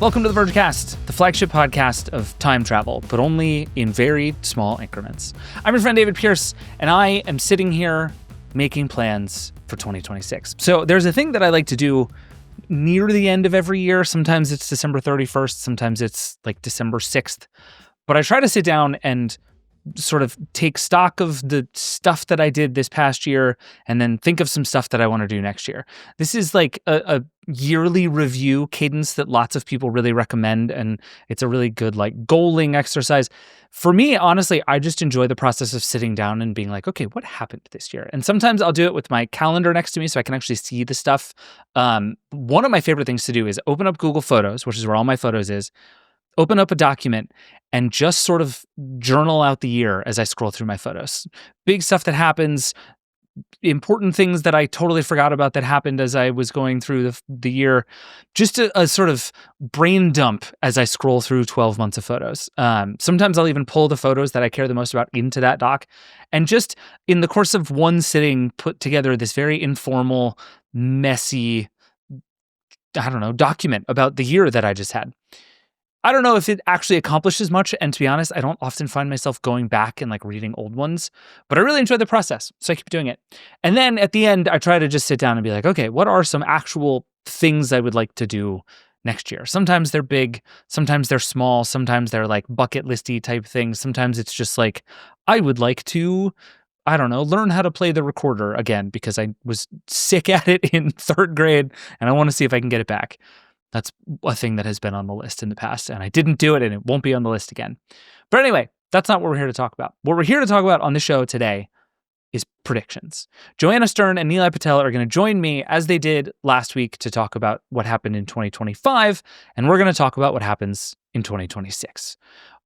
Welcome to the Vergecast, the flagship podcast of time travel, but only in very small increments. I'm your friend David Pierce, and I am sitting here making plans for 2026. So there's a thing that I like to do near the end of every year. Sometimes it's December 31st, sometimes it's like December 6th. But I try to sit down and sort of take stock of the stuff that I did this past year and then think of some stuff that I want to do next year. This is like a yearly review cadence that lots of people really recommend, and it's a really good like goaling exercise. For me, honestly, I just enjoy the process of sitting down and being like, okay, what happened this year? And sometimes I'll do it with my calendar next to me so I can actually see the stuff. One of my favorite things to do is open up Google Photos, which is where all my photos is, open up a document and just sort of journal out the year as I scroll through my photos. Big stuff that happens, important things that I totally forgot about that happened as I was going through the year. Just a sort of brain dump as I scroll through 12 months of photos. Sometimes I'll even pull the photos that I care the most about into that doc and just in the course of one sitting put together this very informal, messy, document about the year that I just had. I don't know if it actually accomplishes much, and to be honest, I don't often find myself going back and like reading old ones, but I really enjoy the process, so I keep doing it. And then at the end, I try to just sit down and be like, okay, what are some actual things I would like to do next year? Sometimes they're big, sometimes they're small, sometimes they're like bucket listy type things. Sometimes it's just like, I would like to, learn how to play the recorder again because I was sick at it in third grade and I want to see if I can get it back. That's a thing that has been on the list in the past, and I didn't do it, and it won't be on the list again. But anyway, that's not what we're here to talk about. What we're here to talk about on the show today is predictions. Joanna Stern and Nilay are going to join me, as they did last week, to talk about what happened in 2025, and we're going to talk about what happens in 2026.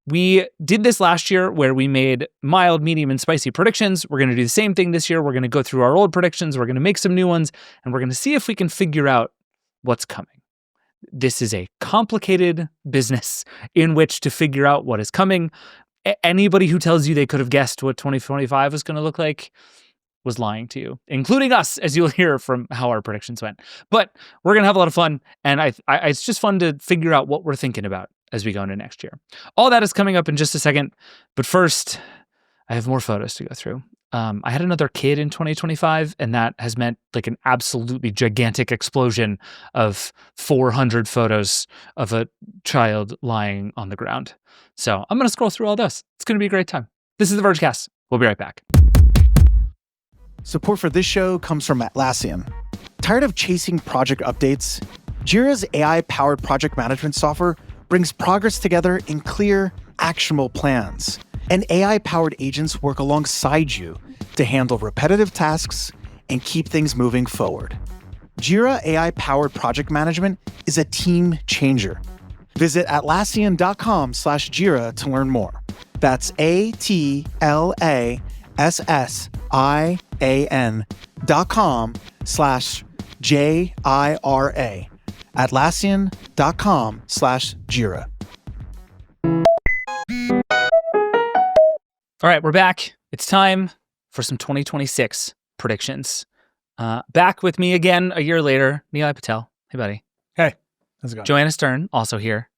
We did this last year where we made mild, medium, and spicy predictions. We're going to do the same thing this year. We're going to go through our old predictions. We're going to make some new ones, and we're going to see if we can figure out what's coming. This is a complicated business in which to figure out what is coming. Anybody who tells you they could have guessed what 2025 was going to look like was lying to you, including us, as you'll hear from how our predictions went. But we're going to have a lot of fun, and it's just fun to figure out what we're thinking about as we go into next year. All that is coming up in just a second, but first, I have more photos to go through. I had another kid in 2025, and that has meant like an absolutely gigantic explosion of 400 photos of a child lying on the ground. So I'm going to scroll through all this. It's going to be a great time. This is the Vergecast. We'll be right back. Support for this show comes from Atlassian. Tired of chasing project updates? Jira's AI-powered project management software brings progress together in clear, actionable plans. And AI-powered agents work alongside you to handle repetitive tasks and keep things moving forward. Jira AI-powered project management is a team changer. Visit Atlassian.com/Jira to learn more. That's Atlassian.com/JIRA. Atlassian.com/Jira. All right, we're back. It's time for some 2026 predictions. Back with me again a year later, Nilay Patel. Hey, buddy. Hey, how's it going? Joanna Stern, also here.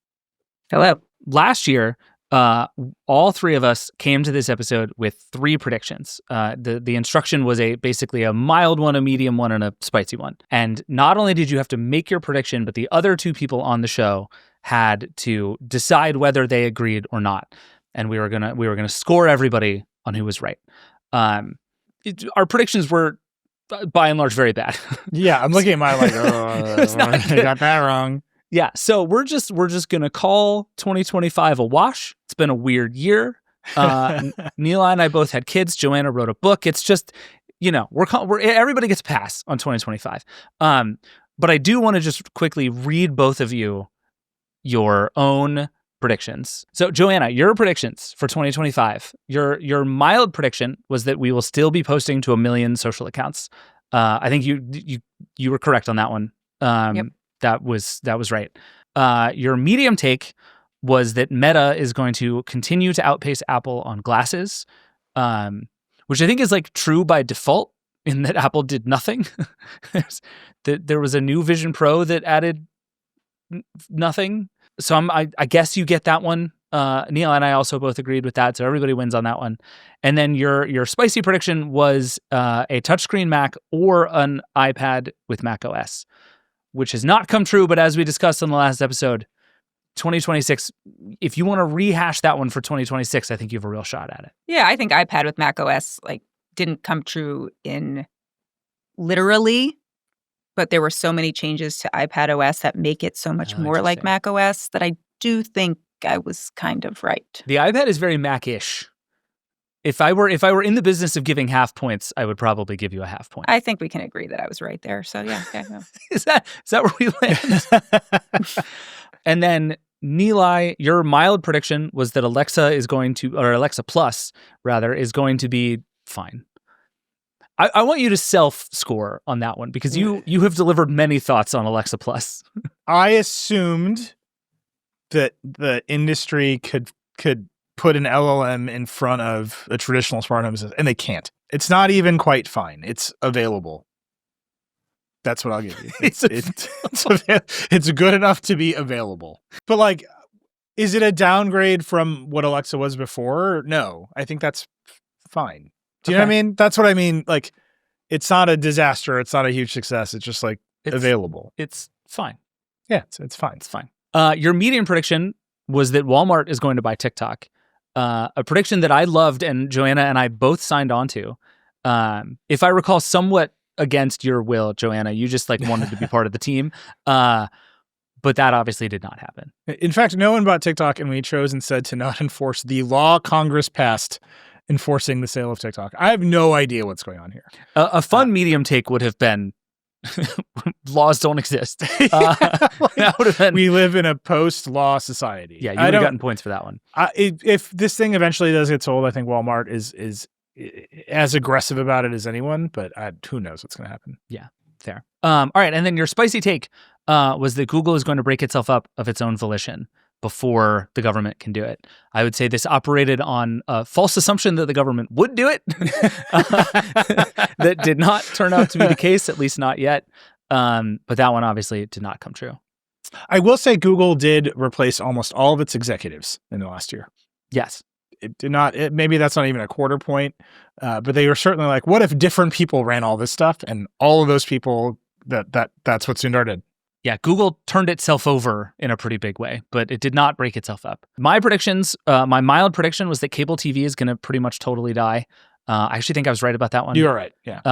Hello. Last year, all three of us came to this episode with three predictions. The instruction was basically a mild one, a medium one, and a spicy one. And not only did you have to make your prediction, but the other two people on the show had to decide whether they agreed or not. And we were gonna score everybody on who was right. Our predictions were, by and large, very bad. Yeah, I'm looking at mine like, I got that wrong. Yeah, so we're just gonna call 2025 a wash. It's been a weird year. Nilay and I both had kids. Joanna wrote a book. It's just, we're everybody gets a pass on 2025. But I do want to just quickly read both of you your own predictions. So Joanna, your predictions for 2025. Your mild prediction was that we will still be posting to 1 million social accounts. I think you were correct on that one. Yep. That was right. Your medium take was that Meta is going to continue to outpace Apple on glasses, which I think is like true by default in that Apple did nothing. There was a new Vision Pro that added nothing. So I guess you get that one. Neil and I also both agreed with that, so everybody wins on that one. And then your spicy prediction was a touchscreen Mac or an iPad with Mac OS, which has not come true. But as we discussed on the last episode, 2026, if you want to rehash that one for 2026, I think you have a real shot at it. Yeah, I think iPad with Mac OS didn't come true in literally, but there were so many changes to iPad OS that make it so much more like Mac OS that I do think I was kind of right. The iPad is very Mac-ish. If I were in the business of giving half points, I would probably give you a half point. I think we can agree that I was right there. So yeah. Is that where we land? And then Nilay, your mild prediction was that Alexa Plus rather is going to be fine. I want you to self-score on that one because you have delivered many thoughts on Alexa Plus. I assumed that the industry could put an LLM in front of a traditional smart home system, and they can't. It's not even quite fine. It's available. That's what I'll give you. It's good enough to be available. But is it a downgrade from what Alexa was before? No, I think that's fine. Do you know what I mean? That's what I mean. It's not a disaster. It's not a huge success. It's just available. It's fine. Yeah, it's fine. It's fine. Your median prediction was that Walmart is going to buy TikTok. A prediction that I loved and Joanna and I both signed on to. If I recall, somewhat against your will, Joanna, you just wanted to be part of the team. But that obviously did not happen. In fact, no one bought TikTok, and we chose instead to not enforce the law Congress passed enforcing the sale of TikTok. I have no idea what's going on here. A fun medium take would have been laws don't exist. That would have been. We live in a post-law society. Yeah, you would have gotten points for that one. If this thing eventually does get sold, I think Walmart is as aggressive about it as anyone, but who knows what's going to happen. Yeah, fair. All right, and then your spicy take was that Google is going to break itself up of its own volition before the government can do it. I would say this operated on a false assumption that the government would do it. That did not turn out to be the case, at least not yet. But that one obviously did not come true. I will say Google did replace almost all of its executives in the last year. Yes. It did not. Maybe that's not even a quarter point, but they were certainly what if different people ran all this stuff, and all of those people that's what Sundar did. Yeah, Google turned itself over in a pretty big way, but it did not break itself up. My predictions, my mild prediction was that cable TV is going to pretty much totally die. I actually think I was right about that one. You were right. Yeah.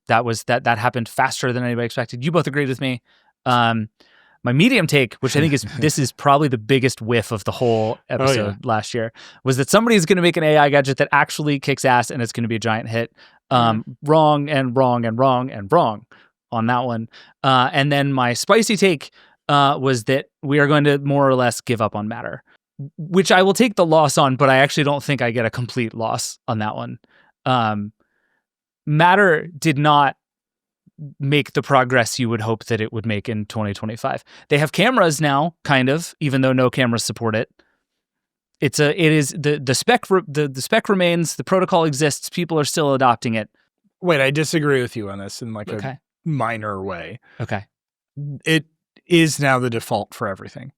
That happened faster than anybody expected. You both agreed with me. My medium take, which I think this is probably the biggest whiff of the whole episode last year, was that somebody's going to make an AI gadget that actually kicks ass and it's going to be a giant hit. Wrong and wrong and wrong and wrong on that one. And then my spicy take was that we are going to more or less give up on Matter, which I will take the loss on, but I actually don't think I get a complete loss on that one. Matter did not make the progress you would hope that it would make in 2025. They have cameras now, kind of, even though no cameras support it. The spec remains, the protocol exists, people are still adopting it. Wait, I disagree with you on this in a minor way. Okay. It is now the default for everything.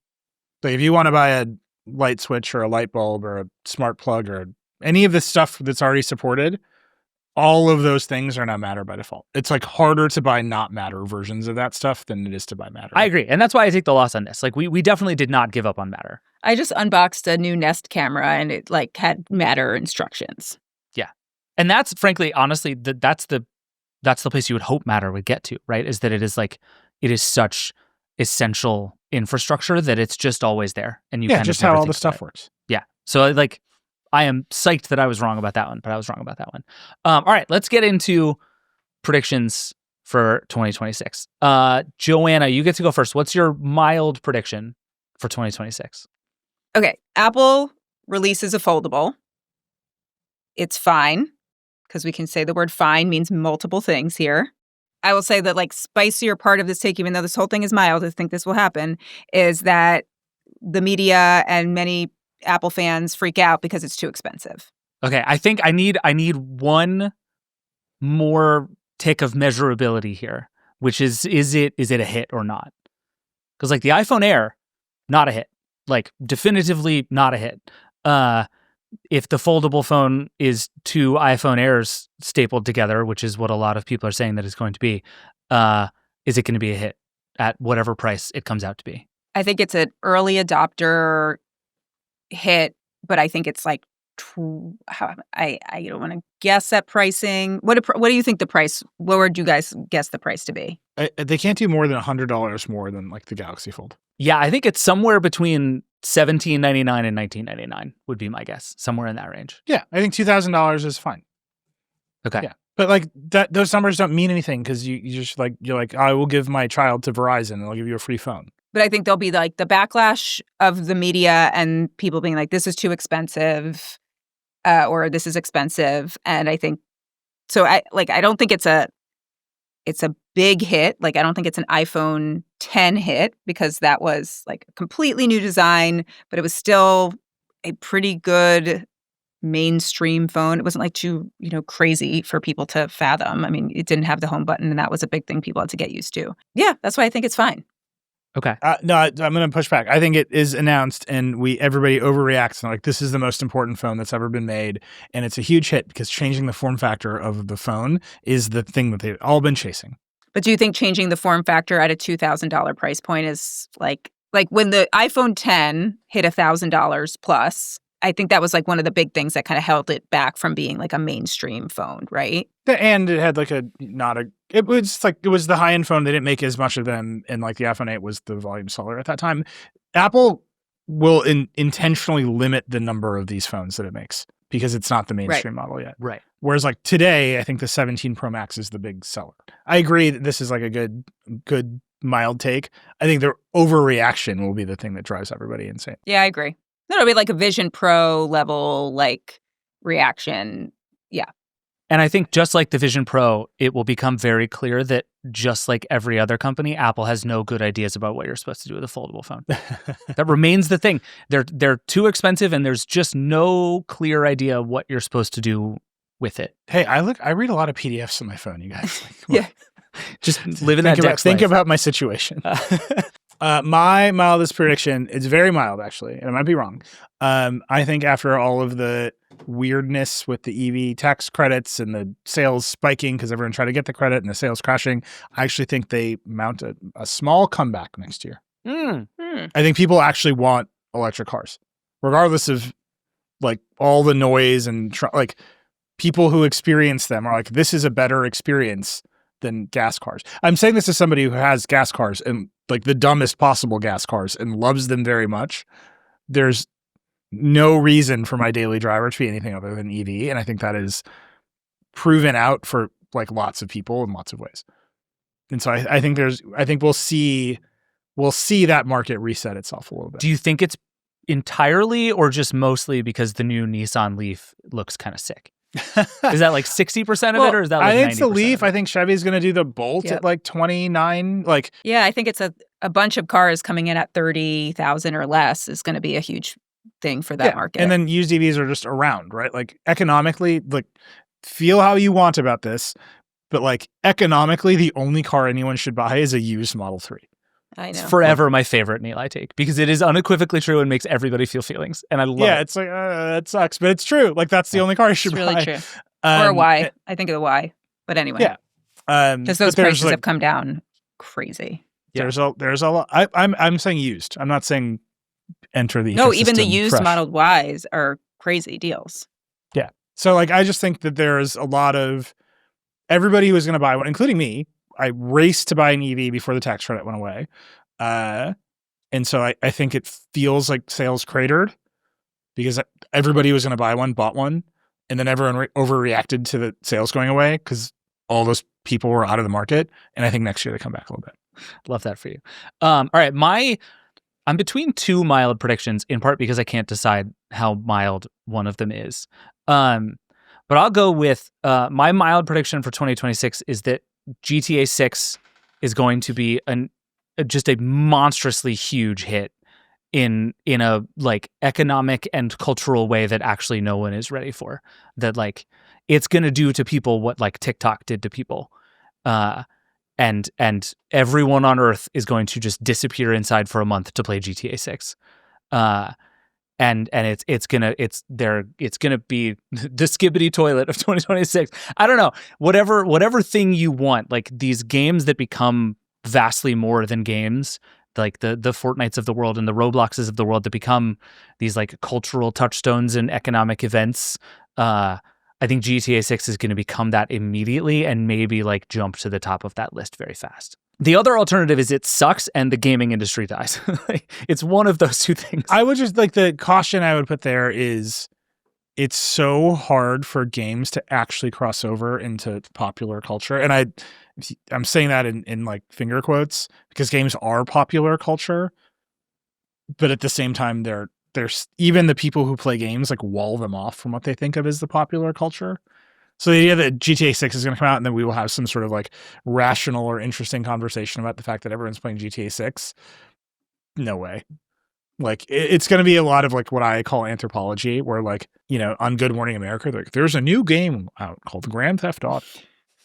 So if you want to buy a light switch or a light bulb or a smart plug or any of the stuff that's already supported, all of those things are now Matter by default. It's harder to buy not Matter versions of that stuff than it is to buy Matter. I agree. And that's why I take the loss on this. We definitely did not give up on Matter. I just unboxed a new Nest camera and it had Matter instructions. Yeah. And that's frankly, honestly, that's the place you would hope Matter would get to, right? Is that it is such essential infrastructure that it's just always there. And you just how all the stuff works. Yeah. So I am psyched that I was wrong about that one, but I was wrong about that one. All right, let's get into predictions for 2026. Joanna, you get to go first. What's your mild prediction for 2026? Okay, Apple releases a foldable. It's fine, because we can say the word fine means multiple things here. I will say that spicier part of this take, even though this whole thing is mild, I think this will happen, is that the media and many Apple fans freak out because it's too expensive. Okay, I think I need one more tick of measurability here, which is it a hit or not? Because the iPhone Air, not a hit. like definitively not a hit. If the foldable phone is 2 iPhone Airs stapled together, which is what a lot of people are saying that it's going to be, is it going to be a hit at whatever price it comes out to be? I think it's an early adopter hit, but I think it's like I don't want to guess at pricing. What do you think the price? What would you guys guess the price to be? They can't do more than $100 more than like the Galaxy Fold. Yeah, I think it's somewhere between $17.99 and $19.99 would be my guess. Somewhere in that range. Yeah, I think $2,000 is fine. Okay. Yeah. But like those numbers don't mean anything because you're like, I will give my child to Verizon and I'll give you a free phone. But I think there'll be like the backlash of the media and people being like, this is too expensive, or this is expensive. And I think so. I don't think it's a big hit. Like I don't think it's an iPhone 10 hit because that was like a completely new design, but it was still a pretty good mainstream phone. It wasn't like too, crazy for people to fathom. I mean, it didn't have the home button, and that was a big thing people had to get used to. Yeah, that's why I think it's fine. Okay. No, I'm going to push back. I think it is announced, and everybody overreacts and like this is the most important phone that's ever been made, and it's a huge hit because changing the form factor of the phone is the thing that they've all been chasing. But do you think changing the form factor at a $2,000 price point is like when the iPhone 10 hit $1,000 plus? I think that was like one of the big things that kind of held it back from being like a mainstream phone, right? And it had like it was the high end phone. They didn't make as much of them, and like the iPhone 8 was the volume seller at that time. Apple will intentionally limit the number of these phones that it makes because it's not the mainstream model yet. Right. Whereas like today, I think the 17 Pro Max is the big seller. I agree that this is like a good mild take. I think their overreaction will be the thing that drives everybody insane. Yeah, I agree. That'll be like a Vision Pro level like reaction. Yeah. And I think just like the Vision Pro, it will become very clear that just like every other company, Apple has no good ideas about what you're supposed to do with a foldable phone. That remains the thing. They're too expensive, and there's just no clear idea what you're supposed to do with it. Hey, I read a lot of PDFs on my phone, you guys. Like, yeah. Just live in that Dex Think life. about my situation. My mildest prediction, it's very mild actually, and I might be wrong. I think after all of the weirdness with the EV tax credits and the sales spiking because everyone tried to get the credit and the sales crashing, I actually think they mount a small comeback next year. I think people actually want electric cars, regardless of like all the noise and like people who experience them are like, this is a better experience than gas cars. I'm saying this as somebody who has gas cars and like the dumbest possible gas cars and loves them very much. There's no reason for my daily driver to be anything other than EV. And I think that is proven out for like lots of people in lots of ways. And so I think we'll see that market reset itself a little bit. Do you think it's entirely or just mostly because the new Nissan Leaf looks kind of sick? Is that like 60% of it, or is that like 90%? I think it's the Leaf. I think Chevy's going to do the Bolt at like 29. Like, yeah, I think it's a bunch of cars coming in at 30,000 or less is going to be a huge thing for that market. And then used EVs are just around, right? Like economically, like feel how you want about this, but like economically, the only car anyone should buy is a used Model 3. I know. It's forever my favorite Nilay take because it is unequivocally true and makes everybody feel feelings. And I love it. Yeah, it's like, that sucks, but it's true. Like that's the only car you should buy. It's really true. Or a Y. I think of the Y. But anyway. Yeah. Because those prices have come down crazy. Yeah. There's a lot. I'm saying used. I'm not saying enter the No, even the ecosystem used fresh. Model Ys are crazy deals. Yeah. So like I just think that there's a lot of everybody who was going to buy one, including me. I raced to buy an EV before the tax credit went away. And so I think it feels like sales cratered because everybody was going to buy one, bought one, and then everyone overreacted to the sales going away because all those people were out of the market. And I think next year they come back a little bit. Love that for you. All right. I'm between two mild predictions, in part because I can't decide how mild one of them is. But I'll go with my mild prediction for 2026 is that GTA 6 is going to be just a monstrously huge hit in a like economic and cultural way that actually no one is ready for. That like it's going to do to people what like TikTok did to people. And everyone on Earth is going to just disappear inside for a month to play GTA 6. And it's gonna be the skibbity toilet of 2026. I don't know, whatever thing you want, like these games that become vastly more than games, like the Fortnites of the world and the Robloxes of the world that become these like cultural touchstones and economic events. I think GTA 6 is going to become that immediately and maybe like jump to the top of that list very fast. The other alternative is it sucks and the gaming industry dies. It's one of those two things. I would just like the caution I would put there is it's so hard for games to actually cross over into popular culture. And I'm saying that in like finger quotes because games are popular culture, but at the same time, there's even the people who play games like wall them off from what they think of as the popular culture. So the idea that GTA 6 is going to come out and then we will have some sort of like rational or interesting conversation about the fact that everyone's playing GTA 6, no way. Like it's going to be a lot of like what I call anthropology, where like, you know, on Good Morning America, like there's a new game out called Grand Theft Auto.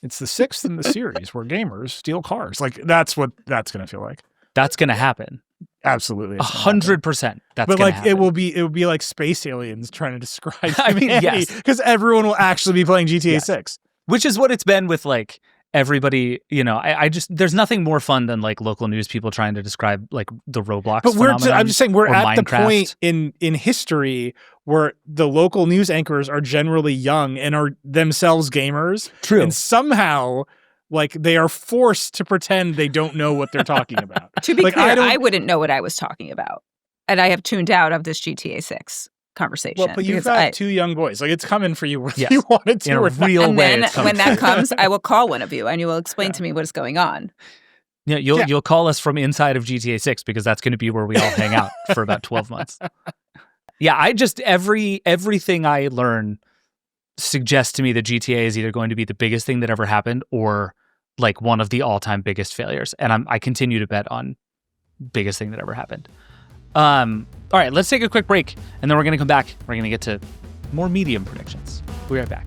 It's the 6th in the series where gamers steal cars. Like that's what that's going to feel like. That's going to happen. Absolutely. 100%. But like happen. it will be like space aliens trying to describe I mean, yes, because everyone will actually be playing GTA 6. Which is what it's been with like everybody, you know, I just, there's nothing more fun than like local news people trying to describe like the Roblox phenomenon. I'm just saying we're at Minecraft. the point in history where the local news anchors are generally young and are themselves gamers. True. And somehow like they are forced to pretend they don't know what they're talking about. To be like, clear, I wouldn't know what I was talking about. And I have tuned out of this GTA 6 conversation. Well, but you've got two young boys. Like it's coming for you whether yes. you wanted to in a or real and way. then when that comes, I will call one of you and you will explain to me what is going on. Yeah, you'll call us from inside of GTA 6 because that's going to be where we all hang out for about 12 months. Yeah, I just everything I learn suggests to me that GTA is either going to be the biggest thing that ever happened or like one of the all-time biggest failures. And I continue to bet on biggest thing that ever happened. All right, let's take a quick break, and then we're going to come back. We're going to get to more medium predictions. We'll be right back.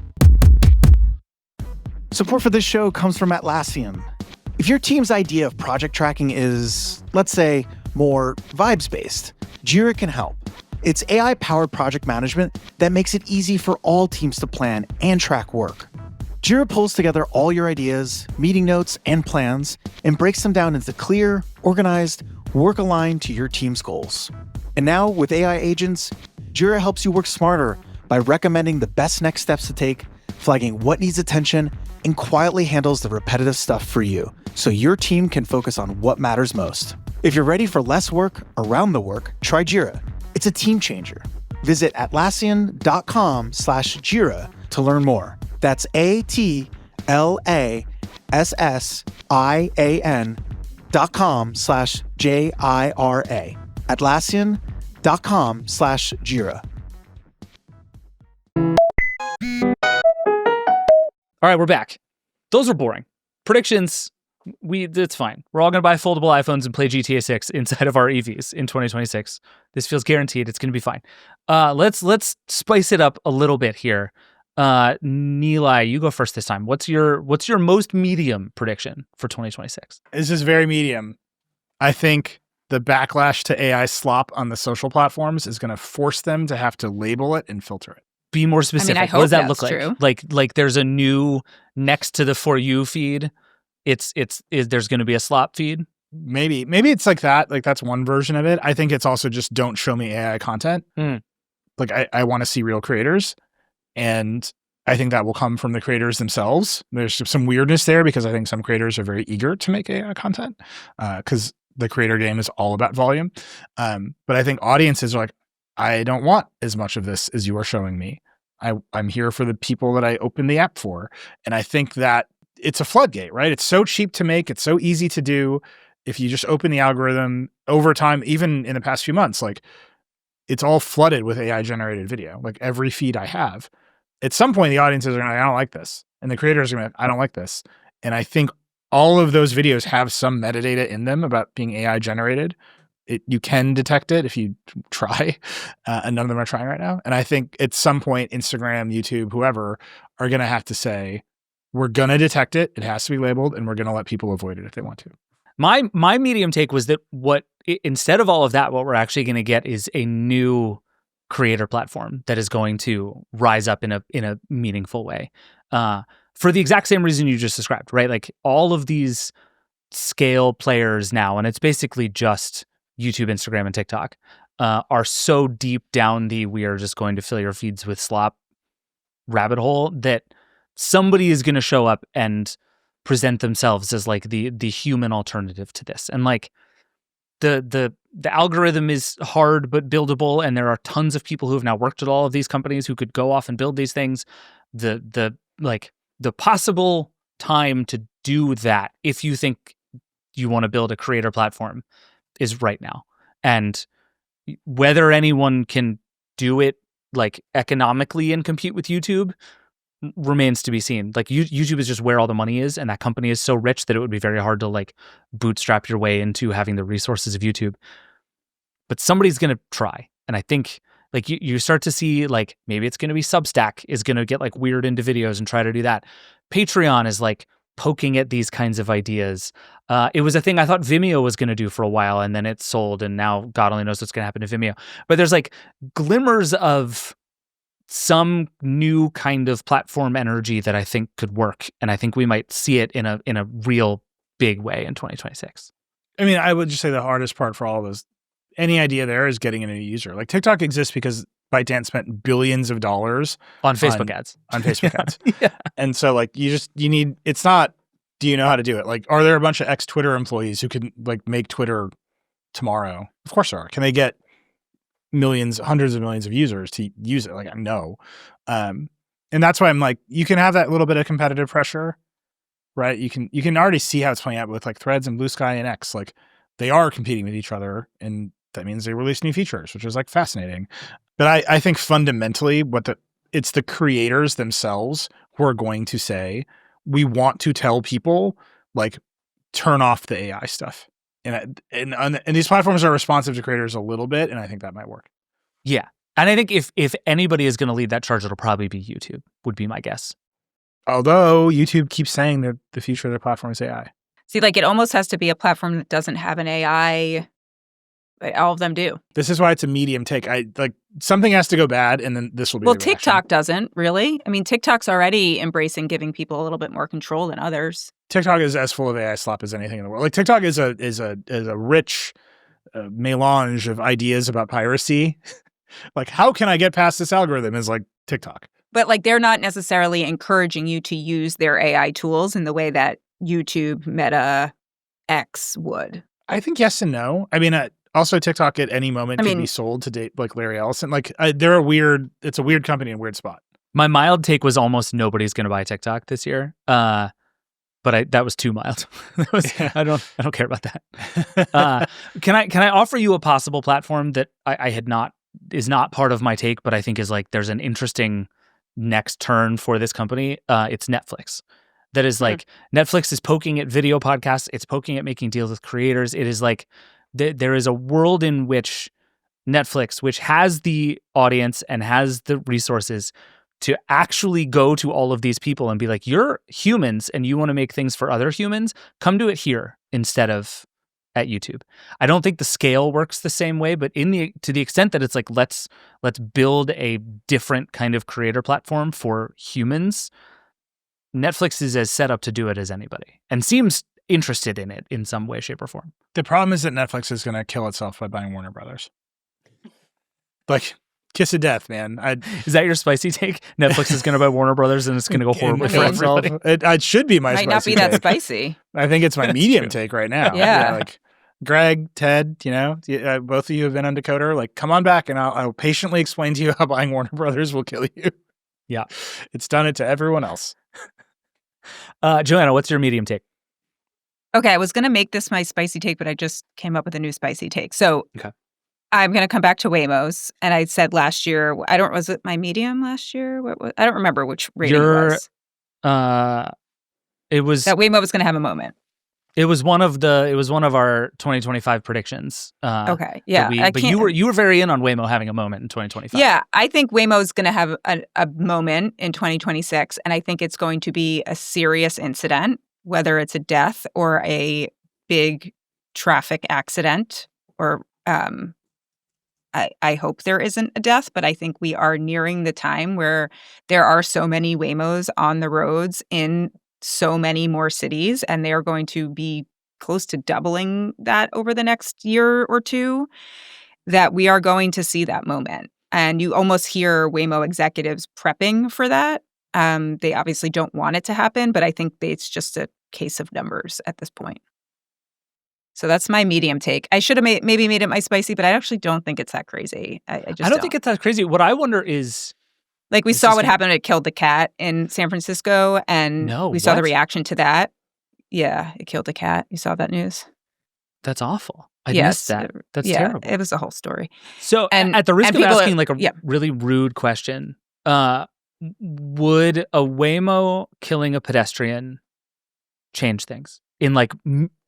Support for this show comes from Atlassian. If your team's idea of project tracking is, let's say, more vibes-based, Jira can help. It's AI-powered project management that makes it easy for all teams to plan and track work. Jira pulls together all your ideas, meeting notes, and plans, and breaks them down into clear, organized, work aligned to your team's goals. And now, with AI agents, Jira helps you work smarter by recommending the best next steps to take, flagging what needs attention, and quietly handles the repetitive stuff for you, so your team can focus on what matters most. If you're ready for less work around the work, try Jira. It's a team changer. Visit Atlassian.com/Jira to learn more. That's Atlassian.com/JIRA. Atlassian.com/Jira. All right, we're back. Those are boring. Predictions, it's fine. We're all going to buy foldable iPhones and play GTA 6 inside of our EVs in 2026. This feels guaranteed. It's going to be fine. Let's spice it up a little bit here. Nilay, you go first this time. What's your most medium prediction for 2026? This is very medium. I think the backlash to AI slop on the social platforms is going to force them to have to label it and filter it. Be more specific. I mean, I hope what does that that's look true. like there's a new next to the For You feed. There's going to be a slop feed. Maybe it's like that. Like that's one version of it. I think it's also just don't show me AI content. Like I want to see real creators. And I think that will come from the creators themselves. There's some weirdness there because I think some creators are very eager to make AI content because the creator game is all about volume. But I think audiences are like, I don't want as much of this as you are showing me. I'm here for the people that I open the app for. And I think that it's a floodgate, right? It's so cheap to make. It's so easy to do. If you just open the algorithm over time, even in the past few months, like it's all flooded with AI generated video. Like every feed I have, at some point the audiences are going to, I don't like this. And the creators are going to, I don't like this. And I think all of those videos have some metadata in them about being AI generated. You can detect it if you try, and none of them are trying right now. And I think at some point, Instagram, YouTube, whoever are going to have to say, we're going to detect it. It has to be labeled, and we're going to let people avoid it if they want to. My medium take was that instead of all of that, what we're actually going to get is a new creator platform that is going to rise up in a meaningful way, for the exact same reason you just described, right? Like all of these scale players now, and it's basically just YouTube, Instagram, and TikTok, are so deep down we are just going to fill your feeds with slop rabbit hole that somebody is going to show up and present themselves as like the human alternative to this. And like the algorithm is hard but buildable, and there are tons of people who have now worked at all of these companies who could go off and build these things. The possible time to do that, if you think you want to build a creator platform, is right now. And whether anyone can do it like economically and compete with YouTube remains to be seen. Like YouTube is just where all the money is, and that company is so rich that it would be very hard to like bootstrap your way into having the resources of YouTube. But somebody's going to try. And I think like you start to see like maybe it's going to be Substack is going to get like weird into videos and try to do that. Patreon is like poking at these kinds of ideas. It was a thing I thought Vimeo was going to do for a while, and then it sold, and now God only knows what's going to happen to Vimeo. But there's like glimmers of some new kind of platform energy that I think could work, and I think we might see it in a real big way in 2026. I mean, I would just say the hardest part for all of those, any idea there is getting a new user. Like TikTok exists because ByteDance spent billions of dollars on Facebook ads. On Facebook ads. Yeah. And so like you need, it's not, do you know how to do it? Like, are there a bunch of ex-Twitter employees who can like make Twitter tomorrow? Of course there are. Can they get millions, hundreds of millions of users to use it? Like, no. And that's why I'm like, you can have that little bit of competitive pressure, right? You can already see how it's playing out with like Threads and Blue Sky and X. Like they are competing with each other, and that means they release new features, which is like fascinating. But I think fundamentally it's the creators themselves who are going to say, we want to tell people like turn off the AI stuff. And these platforms are responsive to creators a little bit, and I think that might work. Yeah. And I think if anybody is going to lead that charge, it'll probably be YouTube, would be my guess. Although YouTube keeps saying that the future of their platform is AI. See, like it almost has to be a platform that doesn't have an AI. But all of them do. This is why it's a medium take. Something has to go bad, and then this will be. Well, TikTok doesn't really. I mean, TikTok's already embracing giving people a little bit more control than others. TikTok is as full of AI slop as anything in the world. Like TikTok is a rich melange of ideas about piracy. Like, how can I get past this algorithm? Is like TikTok. But like, they're not necessarily encouraging you to use their AI tools in the way that YouTube, Meta, X would. I think yes and no. I mean, also TikTok at any moment can be sold to date like Larry Ellison. Like it's a weird company in a weird spot. My mild take was almost nobody's going to buy TikTok this year. But that was too mild. I don't care about that. Can I offer you a possible platform that is not part of my take, but I think is like there's an interesting next turn for this company. It's Netflix. That is like Netflix is poking at video podcasts. It's poking at making deals with creators. It is like there is a world in which Netflix, which has the audience and has the resources to actually go to all of these people and be like, you're humans and you want to make things for other humans, come do it here instead of at YouTube. I don't think the scale works the same way, but to the extent that it's like, let's build a different kind of creator platform for humans, Netflix is as set up to do it as anybody and seems interested in it in some way, shape, or form. The problem is that Netflix is going to kill itself by buying Warner Brothers. Like, kiss of death, man. Is that your spicy take? Netflix is going to buy Warner Brothers and it's going to go horribly for everybody? It should be my spicy take. Might not be that spicy. I think it's my medium take right now. Yeah. Like, Greg, Ted, both of you have been on Decoder. Like, come on back and I'll patiently explain to you how buying Warner Brothers will kill you. Yeah. It's done it to everyone else. Joanna, what's your medium take? Okay, I was going to make this my spicy take, but I just came up with a new spicy take. So I'm going to come back to Waymo's. And I said last year, was it my medium last year? I don't remember which rating it was. It was that Waymo was going to have a moment. It was one of our 2025 predictions. Okay, yeah. But you were very in on Waymo having a moment in 2025. Yeah, I think Waymo is going to have a moment in 2026, and I think it's going to be a serious incident, whether it's a death or a big traffic accident, or I hope there isn't a death, but I think we are nearing the time where there are so many Waymos on the roads in so many more cities, and they are going to be close to doubling that over the next year or two, that we are going to see that moment. And you almost hear Waymo executives prepping for that. They obviously don't want it to happen, but I think it's just a case of numbers at this point. So that's my medium take. I should have maybe made it my spicy, but I actually don't think it's that crazy. I don't think it's that crazy. What I wonder is, like, we saw what happened when it killed the cat in San Francisco, and we saw the reaction to that. Yeah, it killed the cat. You saw that news? That's awful. I missed that. That's terrible. It was a whole story. So, at the risk of asking like a really rude question, would a Waymo killing a pedestrian change things in like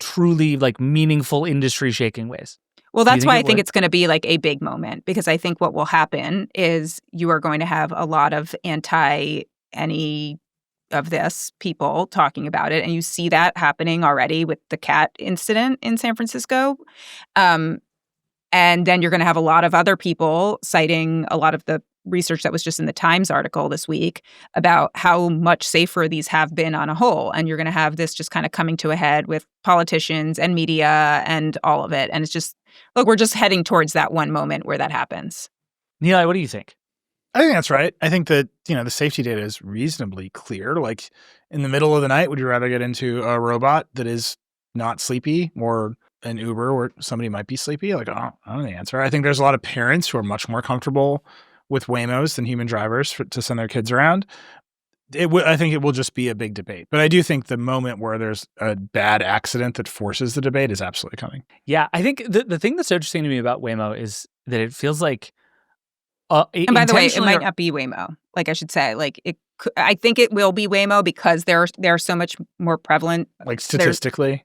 truly like meaningful industry shaking ways? Well, that's why I think it's going to be like a big moment, because I think what will happen is you are going to have a lot of any of this people talking about it. And you see that happening already with the cat incident in San Francisco. And then you're going to have a lot of other people citing a lot of the research that was just in the Times article this week about how much safer these have been on a whole. And you're going to have this just kind of coming to a head with politicians and media and all of it. And it's just, look, we're just heading towards that one moment where that happens. Nilay, what do you think? I think that's right. I think that, the safety data is reasonably clear. Like, in the middle of the night, would you rather get into a robot that is not sleepy, or an Uber where somebody might be sleepy? Like, I don't know the answer. I think there's a lot of parents who are much more comfortable with Waymos than human drivers to send their kids around. I think it will just be a big debate. But I do think the moment where there's a bad accident that forces the debate is absolutely coming. Yeah, I think the thing that's interesting to me about Waymo is that it feels like and by the way, it might not be Waymo. Like, I should say, like, I think it will be Waymo because they're so much more prevalent. Like, statistically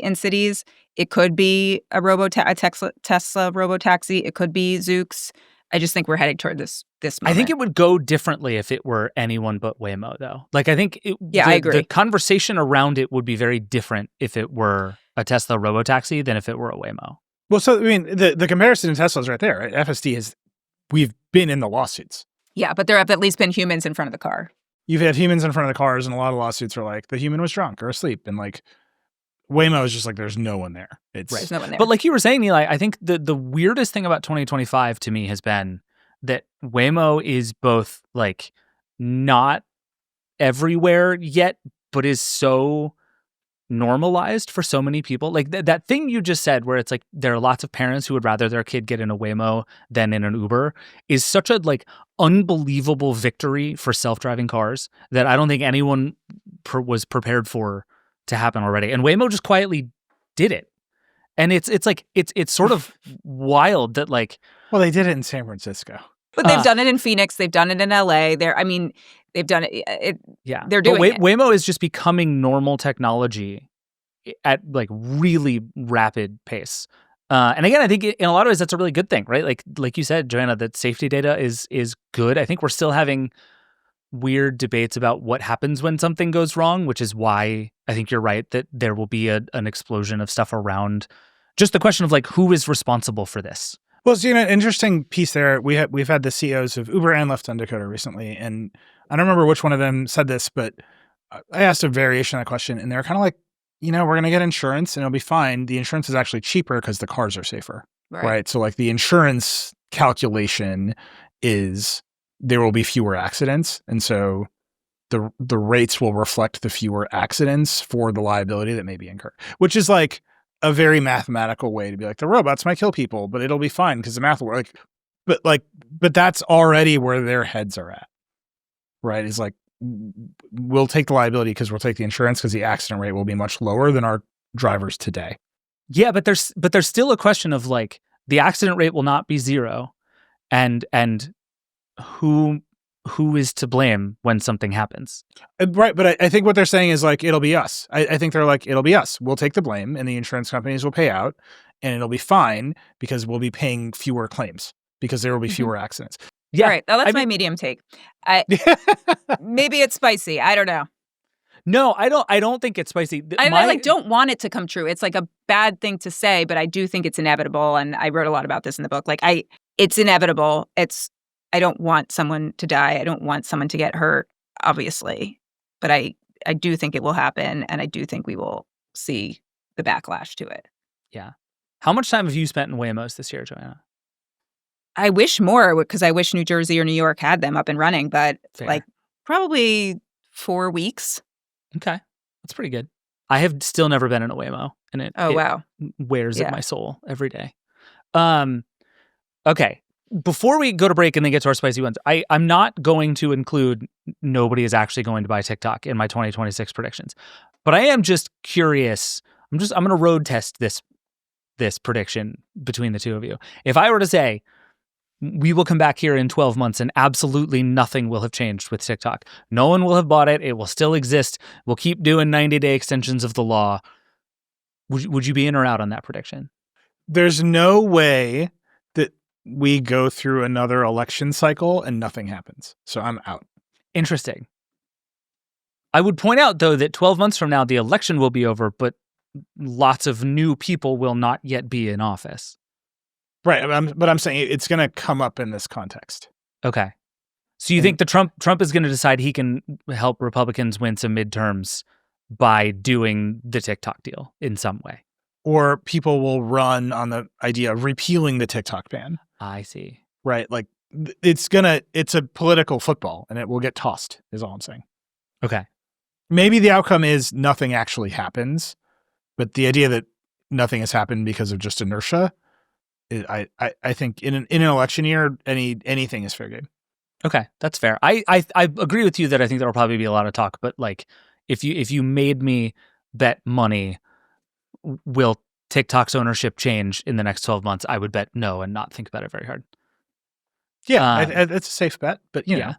in cities. It could be a Tesla robotaxi. It could be Zoox. I just think we're heading toward this moment. I think it would go differently if it were anyone but Waymo, though. Like, I think I agree. The conversation around it would be very different if it were a Tesla robotaxi than if it were a Waymo. Well, so, I mean, the comparison to Tesla is right there. Right? FSD we've been in the lawsuits. Yeah, but there have at least been humans in front of the car. You've had humans in front of the cars, and a lot of lawsuits are like, the human was drunk or asleep. And like, Waymo is just like, there's no one there. There's no one there. But like you were saying, Nilay, I think the weirdest thing about 2025 to me has been that Waymo is both like not everywhere yet, but is so normalized for so many people. Like that thing you just said where it's like there are lots of parents who would rather their kid get in a Waymo than in an Uber is such a like unbelievable victory for self-driving cars that I don't think anyone was prepared for to happen already. And Waymo just quietly did it. And it's sort of wild that like, well, they did it in San Francisco. But they've done it in Phoenix, they've done it in LA. They've done it. Yeah, they're doing it. Waymo is just becoming normal technology at like really rapid pace. And again, I think in a lot of ways that's a really good thing, right? Like you said, Joanna, that safety data is good. I think we're still having weird debates about what happens when something goes wrong, which is why I think you're right that there will be an explosion of stuff around just the question of like who is responsible for this. Well, so, interesting piece there. We've had the CEOs of Uber and Lyft on Dakota recently, and I don't remember which one of them said this, but I asked a variation of that question, and they were kind of like, we're going to get insurance and it'll be fine. The insurance is actually cheaper because the cars are safer, right? So like the insurance calculation is there will be fewer accidents, and so the rates will reflect the fewer accidents for the liability that may be incurred, which is like a very mathematical way to be like, the robots might kill people, but it'll be fine because the math will work. But that's already where their heads are at, right? Is like, we'll take the liability because we'll take the insurance because the accident rate will be much lower than our drivers today. Yeah, but there's still a question of like the accident rate will not be zero, and who is to blame when something happens. Right, but I think what they're saying is like, it'll be us. I think they're like, it'll be us. We'll take the blame and the insurance companies will pay out and it'll be fine because we'll be paying fewer claims because there will be fewer accidents. Yeah. All right. Now that's my medium take. Maybe it's spicy. I don't know. No, I don't think it's spicy. I don't want it to come true. It's like a bad thing to say, but I do think it's inevitable. And I wrote a lot about this in the book. Like it's inevitable. I don't want someone to die. I don't want someone to get hurt, obviously. But I do think it will happen. And I do think we will see the backlash to it. Yeah. How much time have you spent in Waymos this year, Joanna? I wish more because I wish New Jersey or New York had them up and running, but Fair. like probably 4 weeks. Okay. That's pretty good. I have still never been in a Waymo, and it Wow. wears at my soul every day. Okay. Before we go to break and then get to our spicy ones, I'm not going to include nobody is actually going to buy TikTok in my 2026 predictions. But I am just curious. I'm going to road test this prediction between the two of you. If I were to say we will come back here in 12 months and absolutely nothing will have changed with TikTok. No one will have bought it. It will still exist. We'll keep doing 90-day extensions of the law. Would you be in or out on that prediction? There's no way that we go through another election cycle and nothing happens. So I'm out. Interesting. I would point out, though, that 12 months from now, the election will be over, but lots of new people will not yet be in office. Right. But I'm saying it's going to come up in this context. Okay. So you think the Trump is going to decide he can help Republicans win some midterms by doing the TikTok deal in some way? Or people will run on the idea of repealing the TikTok ban. I see. Right. Like it's a political football and it will get tossed is all I'm saying. Okay. Maybe the outcome is nothing actually happens, but the idea that nothing has happened because of just inertia, I think in an election year, anything is fair game. Okay, that's fair. I agree with you that I think there will probably be a lot of talk, but like if you made me bet money, will TikTok's ownership change in the next 12 months? I would bet no and not think about it very hard. Yeah, it's a safe bet, but you know,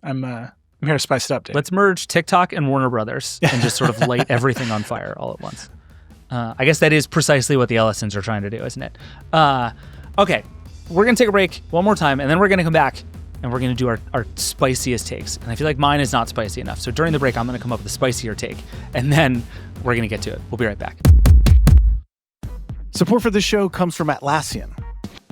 I'm here to spice it up, Dave. Let's merge TikTok and Warner Brothers and just sort of light everything on fire all at once. I guess that is precisely what the Ellisons are trying to do, isn't it? Okay, we're going to take a break one more time, and then we're going to come back, and we're going to do our spiciest takes. And I feel like mine is not spicy enough. So during the break, I'm going to come up with a spicier take, and then we're going to get to it. We'll be right back. Support for this show comes from Atlassian.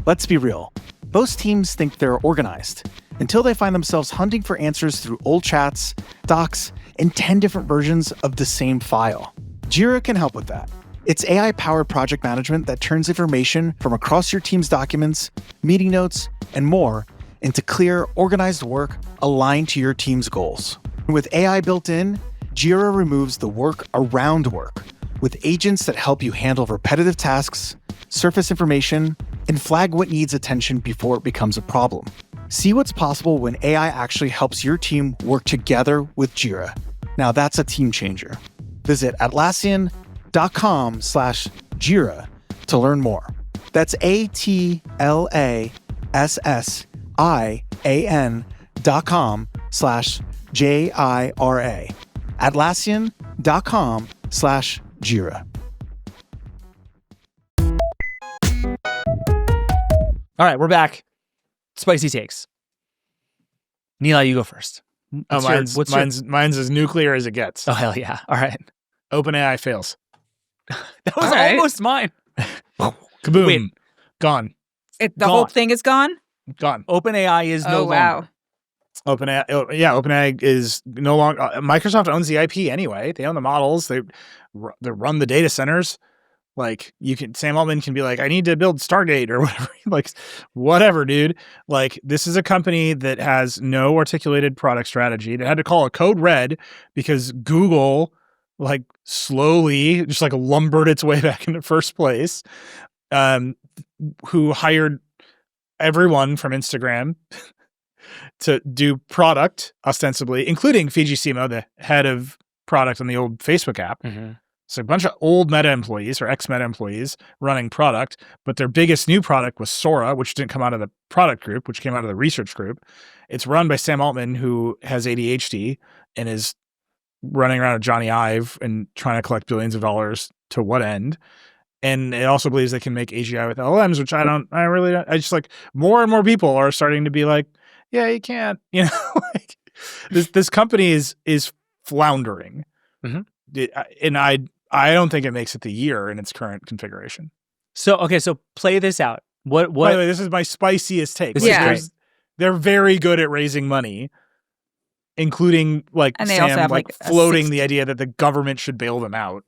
Let's be real. Most teams think they're organized until they find themselves hunting for answers through old chats, docs, and 10 different versions of the same file. Jira can help with that. It's AI-powered project management that turns information from across your team's documents, meeting notes, and more into clear, organized work aligned to your team's goals. With AI built in, Jira removes the work around work with agents that help you handle repetitive tasks, surface information, and flag what needs attention before it becomes a problem. See what's possible when AI actually helps your team work together with Jira. Now that's a team changer. Visit Atlassian.com/Jira to learn more. That's Atlassian.com/JIRA. Atlassian.com/Jira. All right, we're back. Spicy takes. Nilay, you go first. Mine's as nuclear as it gets. Oh, hell yeah. All right. OpenAI fails. That was almost mine. Kaboom. Wait. Gone. The whole thing is gone? Gone. OpenAI is no longer. OpenAI. OpenAI is no longer. Microsoft owns the IP anyway. They own the models. They run the data centers. Like Sam Altman can be like, I need to build Stargate or whatever. Like, whatever, dude. Like, this is a company that has no articulated product strategy. They had to call a code red because Google, like, slowly just like lumbered its way back into first place. Who hired everyone from Instagram to do product, ostensibly, including Fiji Simo, the head of product on the old Facebook app. Mm-hmm. So a bunch of old Meta employees or ex-Meta employees running product, but their biggest new product was Sora, which didn't come out of the product group, which came out of the research group. It's run by Sam Altman, who has ADHD and is running around with Johnny Ive and trying to collect billions of dollars to what end? And it also believes they can make AGI with LLMs, which I just like more and more people are starting to be like, yeah, you can't, like this company is floundering. Mhm. And I don't think it makes it the year in its current configuration. So play this out. By the way, this is my spiciest take. This Like, is great. they're very good at raising money, including like And they also Sam have, like like, a floating the idea that the government should bail them out.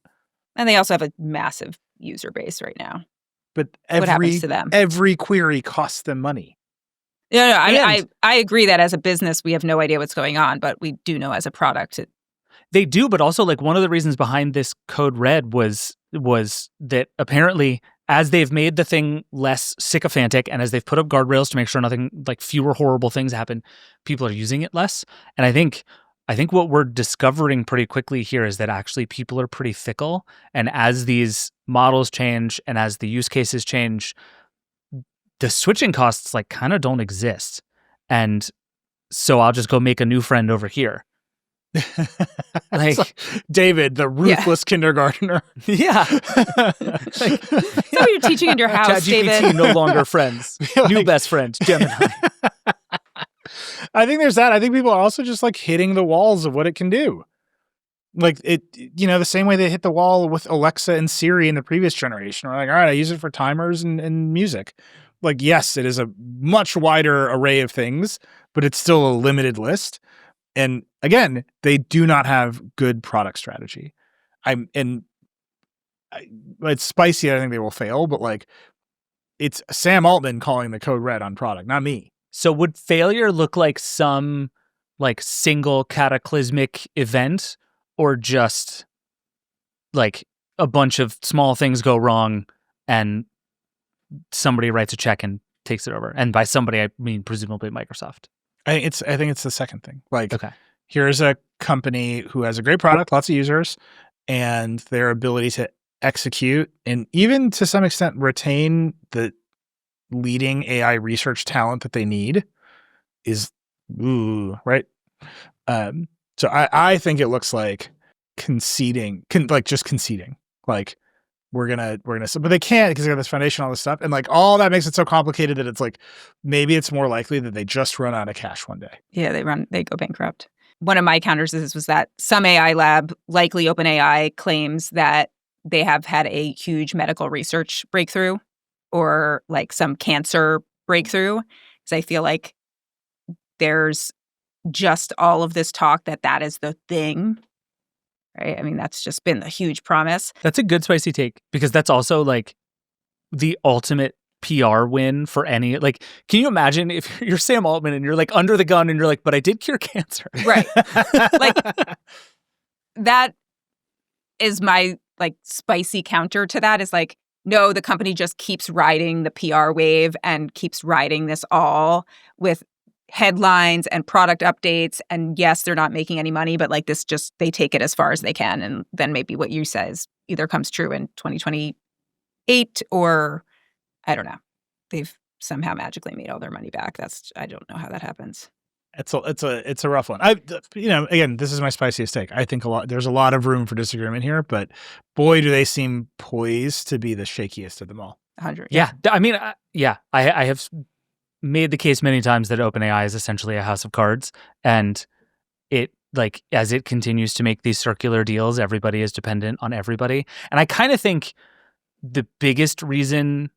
And they also have a massive user base right now. But What happens to them? every query costs them money. Yeah, no, And- I agree that as a business, we have no idea what's going on, but we do know as a product. They do, but also like one of the reasons behind this code red was that apparently as they've made the thing less sycophantic and as they've put up guardrails to make sure nothing like fewer horrible things happen, people are using it less. And I think what we're discovering pretty quickly here is that actually people are pretty fickle. And as these models change and as the use cases change, the switching costs like kind of don't exist. And so I'll just go make a new friend over here. Like David, the ruthless kindergartner. Yeah. Is that what you're teaching in your house, ChatGPT David? no longer friends. New best friend, Gemini. I think there's that. I think people are also just like hitting the walls of what it can do. Like it, the same way they hit the wall with Alexa and Siri in the previous generation. We're like, all right, I use it for timers and music. Like, yes, it is a much wider array of things, but it's still a limited list. And again, they do not have good product strategy. It's spicy. I think they will fail, but like, it's Sam Altman calling the code red on product, not me. So would failure look like some like single cataclysmic event or just like a bunch of small things go wrong and somebody writes a check and takes it over? And by somebody, I mean presumably Microsoft. I think it's the second thing. Like, Okay. Here's a company who has a great product, lots of users, and their ability to execute and even to some extent retain the leading AI research talent that they need is right. So I think it looks like conceding. Like we're gonna, but they can't because they got this foundation, all this stuff, and like all that makes it so complicated that it's like maybe it's more likely that they just run out of cash one day. Yeah, they go bankrupt. One of my counters was that some AI lab, likely OpenAI, claims that they have had a huge medical research breakthrough or like some cancer breakthrough. Because I feel like there's just all of this talk that is the thing, right? I mean, that's just been the huge promise. That's a good spicy take because that's also like the ultimate PR win for any, like, can you imagine if you're Sam Altman and you're like under the gun and you're like, but I did cure cancer. Right. Like that is my like spicy counter to that is like, no, the company just keeps riding the PR wave and keeps riding this all with headlines and product updates. And yes, they're not making any money, but like this just, they take it as far as they can. And then maybe what you says either comes true in 2028 or I don't know. They've somehow magically made all their money back. I don't know how that happens. It's a rough one. Again, this is my spiciest take. I think there's a lot of room for disagreement here, but boy, do they seem poised to be the shakiest of them all. 100. Yeah. I mean, I have made the case many times that OpenAI is essentially a house of cards, and it like as it continues to make these circular deals, everybody is dependent on everybody. And I kind of think the biggest reason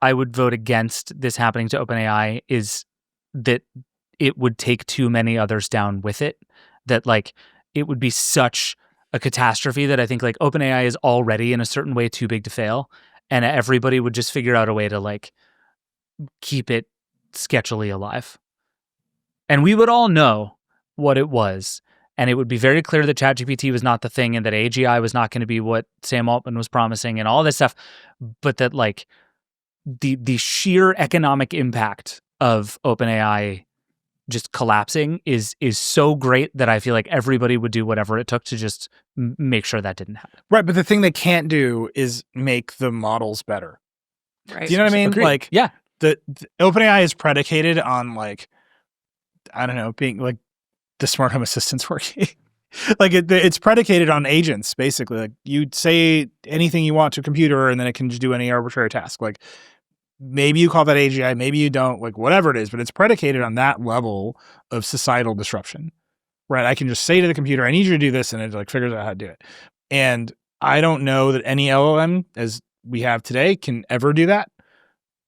I would vote against this happening to OpenAI is that it would take too many others down with it. That like it would be such a catastrophe that I think like OpenAI is already in a certain way too big to fail, and everybody would just figure out a way to like keep it sketchily alive. And we would all know what it was. And it would be very clear that ChatGPT was not the thing and that AGI was not going to be what Sam Altman was promising and all this stuff. But that like the sheer economic impact of OpenAI just collapsing is so great that I feel like everybody would do whatever it took to just make sure that didn't happen. Right. But the thing they can't do is make the models better. Right. Do you know what I mean? Agreed. Like, yeah. The OpenAI is predicated on like, I don't know, being like the smart home assistants working. Like it's predicated on agents, basically. Like you say anything you want to a computer and then it can just do any arbitrary task. Like maybe you call that AGI, maybe you don't, like whatever it is, but it's predicated on that level of societal disruption. right? I can just say to the computer, I need you to do this, and it like figures out how to do it. And I don't know that any LLM as we have today can ever do that.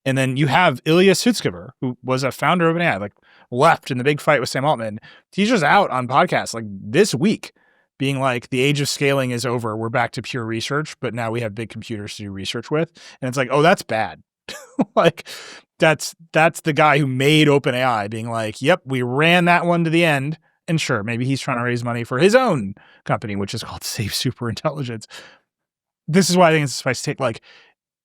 And then you have Ilya Sutskever, who was a founder of OpenAI, like left in the big fight with Sam Altman. He's just out on podcasts like this week being like, the age of scaling is over. We're back to pure research, but now we have big computers to do research with. And it's like, oh, that's bad. Like that's the guy who made OpenAI being like, yep, we ran that one to the end. And sure, maybe he's trying to raise money for his own company, which is called Safe Superintelligence. This is why I think it's a spicy take. Like,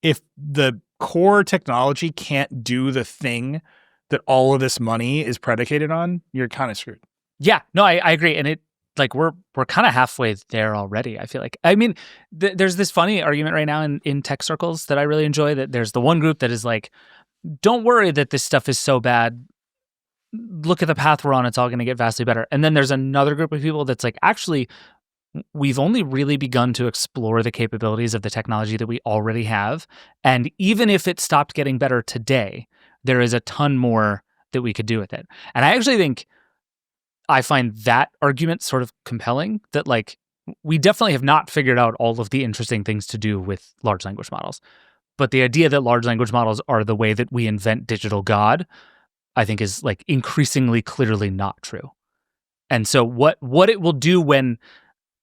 if the core technology can't do the thing that all of this money is predicated on, you're kind of screwed. Yeah, no, I agree. And it, like, we're kind of halfway there already, I feel like. I mean, there's this funny argument right now in tech circles that I really enjoy, that there's the one group that is like, don't worry that this stuff is so bad. Look at the path we're on. It's all going to get vastly better. And then there's another group of people that's like, actually, we've only really begun to explore the capabilities of the technology that we already have. And even if it stopped getting better today, there is a ton more that we could do with it. And I actually think I find that argument sort of compelling, that like, we definitely have not figured out all of the interesting things to do with large language models. But the idea that large language models are the way that we invent digital God, I think is like increasingly clearly not true. And so what it will do when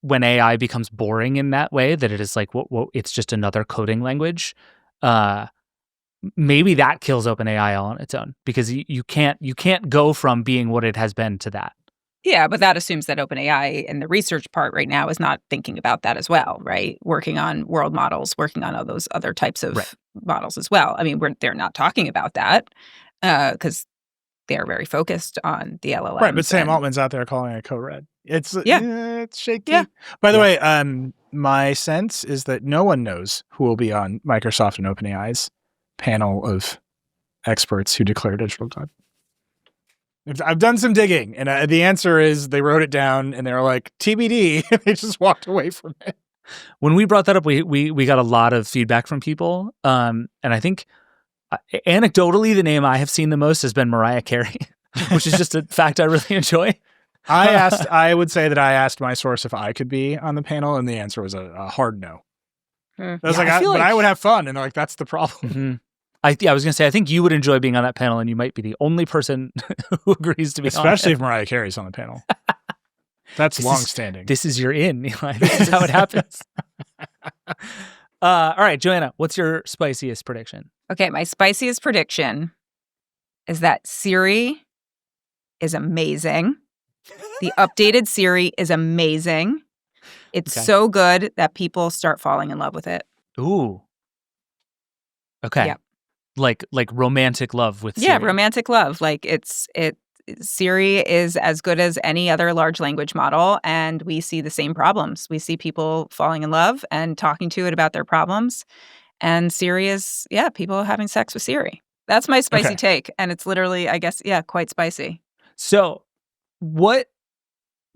AI becomes boring in that way, that it is like, what it's just another coding language, maybe that kills OpenAI all on its own, because you can't go from being what it has been to that. Yeah, but that assumes that OpenAI in the research part right now is not thinking about that as well, right? Working on world models, working on all those other types of models as well. I mean, they're not talking about that because they're very focused on the LLM. Right, but Sam Altman's out there calling it code red. It's shaky. Yeah. By the way, my sense is that no one knows who will be on Microsoft and OpenAI's panel of experts who declare digital God. I've done some digging, and the answer is they wrote it down, and they were like, TBD, and they just walked away from it. When we brought that up, we got a lot of feedback from people, and I think anecdotally, the name I have seen the most has been Mariah Carey, which is just a fact I really enjoy. I would say that I asked my source if I could be on the panel, and the answer was a hard no. I was I would have fun, and like, that's the problem. Mm-hmm. I was going to say, I think you would enjoy being on that panel, and you might be the only person who agrees to be on it. Especially if Mariah Carey's on the panel. That's long-standing. This is your in. This is how it happens. All right, Joanna, what's your spiciest prediction? Okay, my spiciest prediction is that Siri is amazing. The updated Siri is amazing. It's so good that people start falling in love with it. Ooh. Okay. Yep. Like romantic love with Siri. Yeah, romantic love. Like Siri is as good as any other large language model, and we see the same problems. We see people falling in love and talking to it about their problems. And Siri is, people having sex with Siri. That's my spicy take. And it's literally, I guess, quite spicy. So what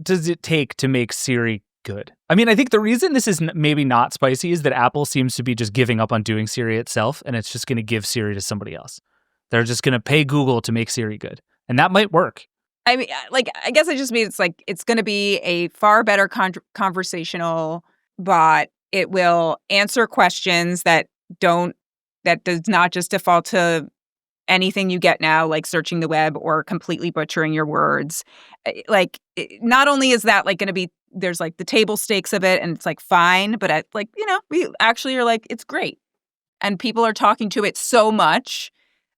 does it take to make Siri good? I mean, I think the reason this is maybe not spicy is that Apple seems to be just giving up on doing Siri itself, and it's just going to give Siri to somebody else. They're just going to pay Google to make Siri good. And that might work. I mean, I guess I just mean it's going to be a far better conversational bot. It will answer questions that does not just default to anything you get now, like searching the web or completely butchering your words. Like, not only is that like going to be, there's like the table stakes of it and it's like fine, but we actually are like, it's great. And people are talking to it so much.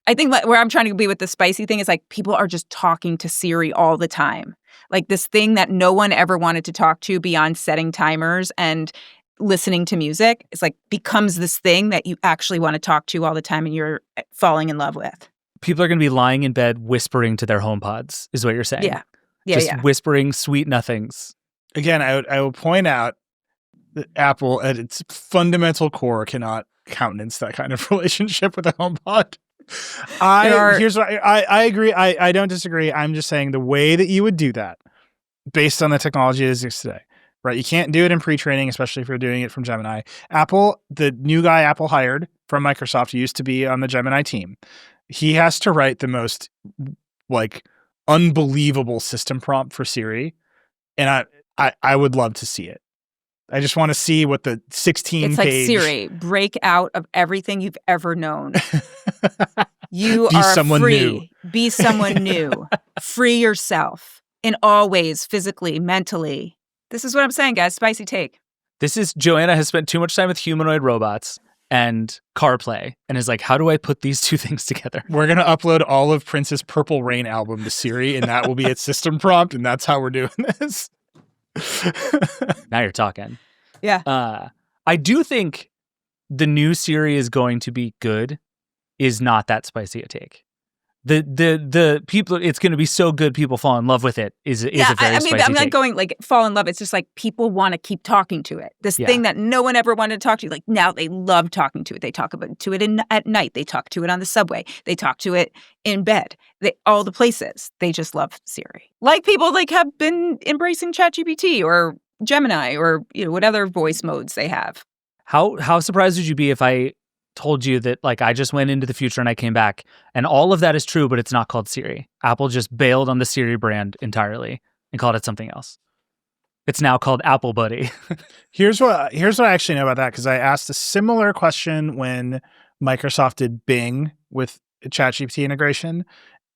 I think where I'm trying to be with the spicy thing is like people are just talking to Siri all the time. Like this thing that no one ever wanted to talk to beyond setting timers and listening to music is like becomes this thing that you actually want to talk to all the time and you're falling in love with. People are going to be lying in bed whispering to their HomePods, is what you're saying. Yeah. Just whispering sweet nothings. Again, I will point out that Apple at its fundamental core cannot countenance that kind of relationship with a HomePod. Here's what I agree. I don't disagree. I'm just saying the way that you would do that based on the technology that exists today, right? You can't do it in pre-training, especially if you're doing it from Gemini. Apple, the new guy Apple hired from Microsoft, used to be on the Gemini team. He has to write the most like unbelievable system prompt for Siri And I would love to see it. I just want to see what the 16 It's like page Siri, break out of everything you've ever known. You Be are someone free. new. Be someone new. Free yourself in all ways, physically, mentally. This is what I'm saying, guys. Spicy take. This is Joanna has spent too much time with humanoid robots and CarPlay and is like, how do I put these two things together? We're going to upload all of Prince's Purple Rain album to Siri, and that will be its system prompt, and that's how we're doing this. Now you're talking. Yeah. I do think the new Siri is going to be good is not that spicy a take. The people, it's going to be so good people fall in love with it is a very spicy I'm not take. going like fall in love. It's just like people want to keep talking to it. This thing that no one ever wanted to talk to. Like now they love talking to it. They talk to it at night. They talk to it on the subway. They talk to it in bed. All the places. They just love Siri. Like people like have been embracing ChatGPT or Gemini or what other voice modes they have. How surprised would you be if I told you that like I just went into the future and I came back and all of that is true, but it's not called Siri. Apple just bailed on the Siri brand entirely and called it something else. It's now called Apple Buddy. Here's what I actually know about that, because I asked a similar question when Microsoft did Bing with ChatGPT integration,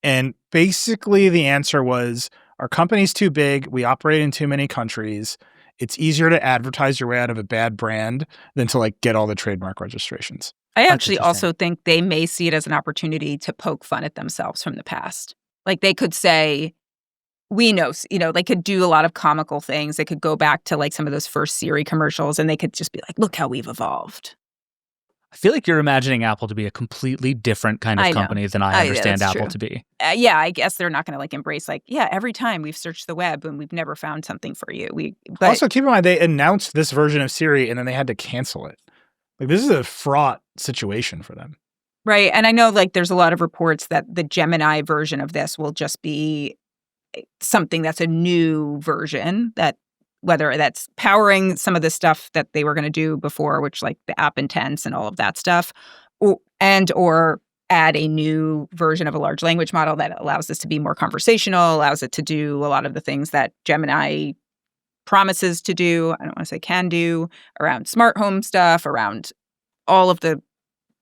and basically the answer was our company's too big, we operate in too many countries. It's easier to advertise your way out of a bad brand than to like get all the trademark registrations. I actually also think they may see it as an opportunity to poke fun at themselves from the past. Like they could say, we know, they could do a lot of comical things. They could go back to like some of those first Siri commercials and they could just be like, look how we've evolved. I feel like you're imagining Apple to be a completely different kind of company than I understand Apple to be. Yeah, I guess they're not going to like embrace like, every time we've searched the web and we've never found something for you. But also, keep in mind, they announced this version of Siri and then they had to cancel it. Like this is a fraught situation for them. Right. And I know like there's a lot of reports that the Gemini version of this will just be something that's a new version, that whether that's powering some of the stuff that they were going to do before, which like the app intents and all of that stuff, or add a new version of a large language model that allows this to be more conversational, allows it to do a lot of the things that Gemini promises to do. I don't want to say can do around smart home stuff, around all of the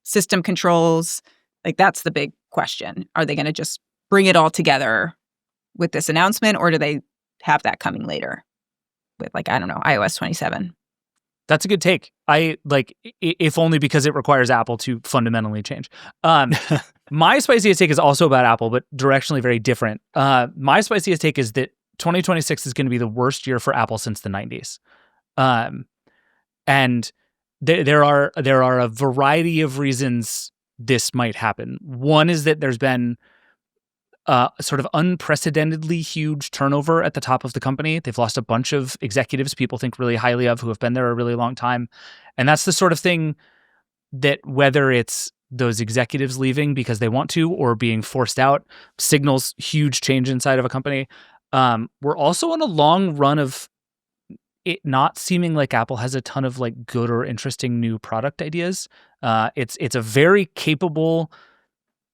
system controls. Like that's the big question. Are they going to just bring it all together with this announcement, or do they have that coming later with like, I don't know, iOS 27? That's a good take. I like, if only because it requires Apple to fundamentally change. My spiciest take is also about Apple, but directionally very different. My spiciest take is that 2026 is going to be the worst year for Apple since the 90s. And there are a variety of reasons this might happen. One is that there's been sort of unprecedentedly huge turnover at the top of the company. They've lost a bunch of executives people think really highly of who have been there a really long time. And that's the sort of thing that, whether it's those executives leaving because they want to or being forced out, signals huge change inside of a company. We're also on a long run of it not seeming like Apple has a ton of like good or interesting new product ideas. It's a very capable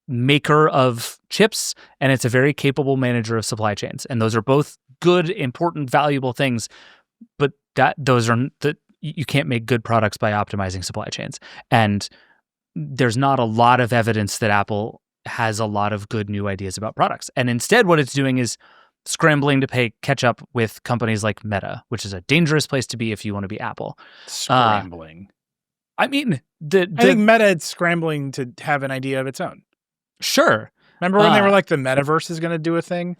maker of chips, and it's a very capable manager of supply chains. And those are both good, important, valuable things. But you can't make good products by optimizing supply chains. And there's not a lot of evidence that Apple has a lot of good new ideas about products. And instead, what it's doing is scrambling to catch up with companies like Meta, which is a dangerous place to be if you want to be Apple. Scrambling. I mean, I think Meta is scrambling to have an idea of its own. Sure. Remember when they were like, the metaverse is going to do a thing?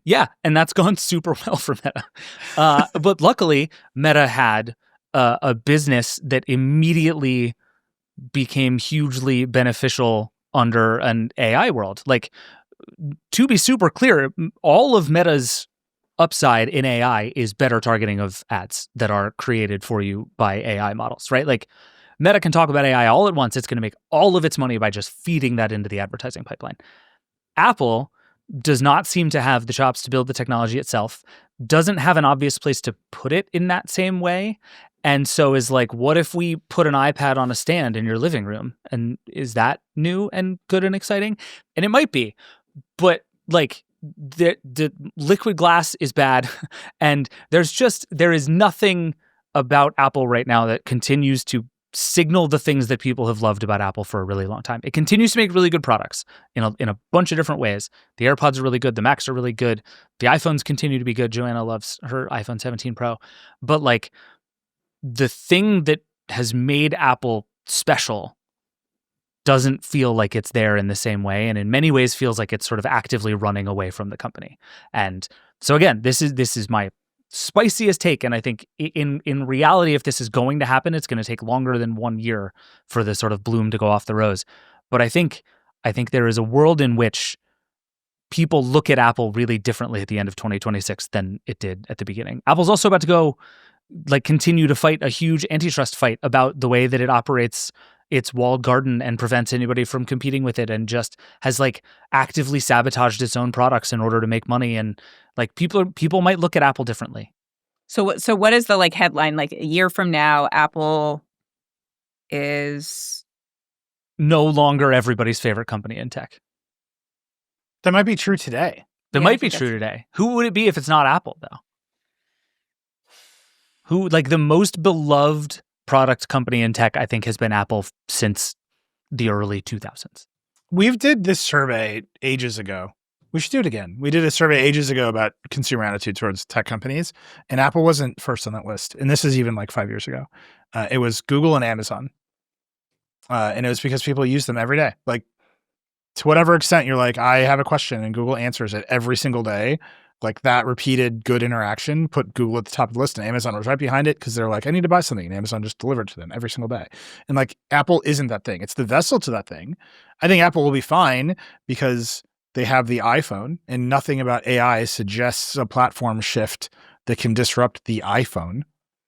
Yeah, and that's gone super well for Meta. But luckily, Meta had a business that immediately became hugely beneficial under an AI world. Like, to be super clear, all of Meta's upside in AI is better targeting of ads that are created for you by AI models, right? Like, Meta can talk about AI all at once. It's going to make all of its money by just feeding that into the advertising pipeline. Apple does not seem to have the chops to build the technology itself, doesn't have an obvious place to put it in that same way. And so is like, what if we put an iPad on a stand in your living room? And is that new and good and exciting? And it might be. But like, the liquid glass is bad, and there is nothing about Apple right now that continues to signal the things that people have loved about Apple for a really long time. It continues to make really good products in a bunch of different ways. The AirPods are really good. The Macs are really good. The iPhones continue to be good. Joanna loves her iPhone 17 Pro. But like the thing that has made Apple special doesn't feel like it's there in the same way, and in many ways feels like it's sort of actively running away from the company. And so again, this is my spiciest take, and I think in reality, if this is going to happen, it's going to take longer than 1 year for the sort of bloom to go off the rose. But I think there is a world in which people look at Apple really differently at the end of 2026 than it did at the beginning. Apple's also about to go continue to fight a huge antitrust fight about the way that it operates its walled garden and prevents anybody from competing with it, and just has actively sabotaged its own products in order to make money. And people might look at Apple differently. So what is the headline? A year from now, Apple is no longer everybody's favorite company in tech. That might be true today. That might be true today. Who would it be if it's not Apple, though? Who, the most beloved product company in tech, I think, has been Apple since the early 2000s. We did this survey ages ago. We should do it again. We did a survey ages ago about consumer attitude towards tech companies, and Apple wasn't first on that list. And this is even 5 years ago. It was Google and Amazon. And it was because people use them every day. To whatever extent you're I have a question and Google answers it every single day. That repeated good interaction put Google at the top of the list, and Amazon was right behind it because they're I need to buy something, and Amazon just delivered to them every single day. And Apple isn't that thing. It's the vessel to that thing. I think Apple will be fine because they have the iPhone, and nothing about AI suggests a platform shift that can disrupt the iPhone.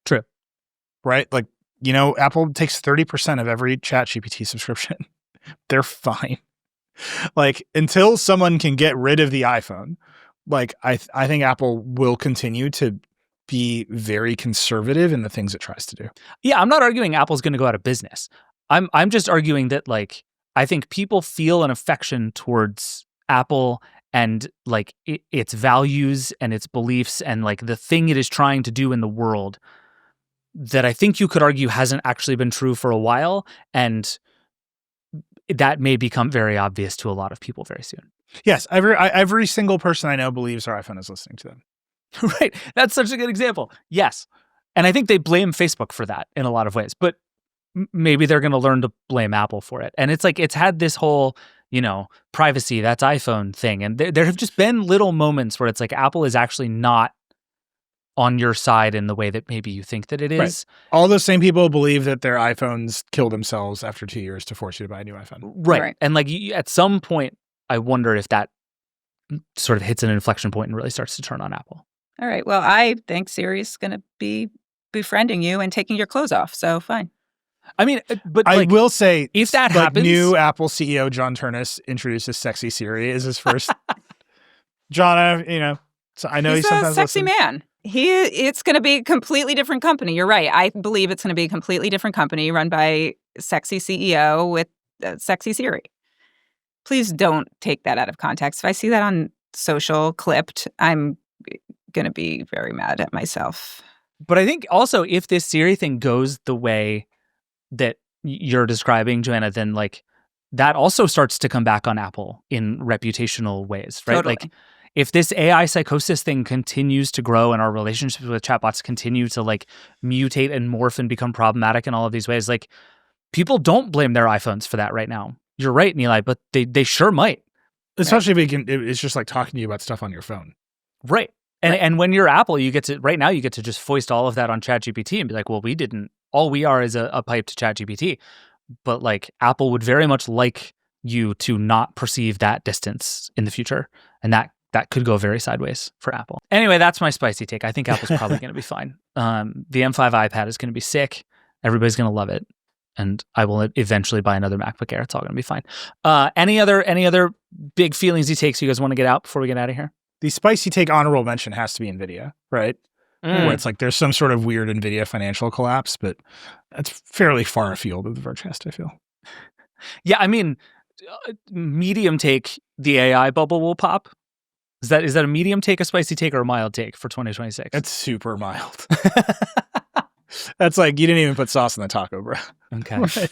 True. Right? Apple takes 30% of every ChatGPT subscription. They're fine. Until someone can get rid of the iPhone, I think Apple will continue to be very conservative in the things it tries to do. Yeah, I'm not arguing Apple's going to go out of business. I'm just arguing that I think people feel an affection towards Apple and its values and its beliefs and the thing it is trying to do in the world that I think you could argue hasn't actually been true for a while, and that may become very obvious to a lot of people very soon. Yes, every single person I know believes their iPhone is listening to them. Right. That's such a good example. Yes. And I think they blame Facebook for that in a lot of ways, but maybe they're going to learn to blame Apple for it. And it's it's had this whole, privacy, that's iPhone thing. And there have just been little moments where it's Apple is actually not on your side in the way that maybe you think that it is. Right. All those same people believe that their iPhones kill themselves after 2 years to force you to buy a new iPhone. Right. And at some point, I wonder if that sort of hits an inflection point and really starts to turn on Apple. All right. Well, I think Siri's going to be befriending you and taking your clothes off. So fine. I mean, but I will say, if that happens, new Apple CEO John Turnus introduces sexy Siri as his first. John, so I know he's he sometimes a sexy listens. man. It's going to be a completely different company. You're right. I believe it's going to be a completely different company run by a sexy CEO with sexy Siri. Please don't take that out of context. If I see that on social clipped, I'm going to be very mad at myself. But I think also if this Siri thing goes the way that you're describing, Joanna, then that also starts to come back on Apple in reputational ways, right? Totally. If this AI psychosis thing continues to grow and our relationships with chatbots continue to mutate and morph and become problematic in all of these ways, people don't blame their iPhones for that right now. You're right, Nilay, but they sure might. Especially if it's just talking to you about stuff on your phone. Right. And when you're Apple, you get to just foist all of that on ChatGPT and be well, all we are is a pipe to ChatGPT. But Apple would very much like you to not perceive that distance in the future. And that could go very sideways for Apple. Anyway, that's my spicy take. I think Apple's probably going to be fine. The M5 iPad is going to be sick. Everybody's going to love it. And I will eventually buy another MacBook Air. It's all going to be fine. Any other big feelings he takes you guys want to get out before we get out of here? The spicy take honorable mention has to be NVIDIA, right? Where it's there's some sort of weird NVIDIA financial collapse, but that's fairly far afield of the Vergecast, I feel. Yeah, I mean, medium take, the AI bubble will pop. Is that a medium take, a spicy take, or a mild take for 2026? It's super mild. That's like you didn't even put sauce in the taco, bro. Okay.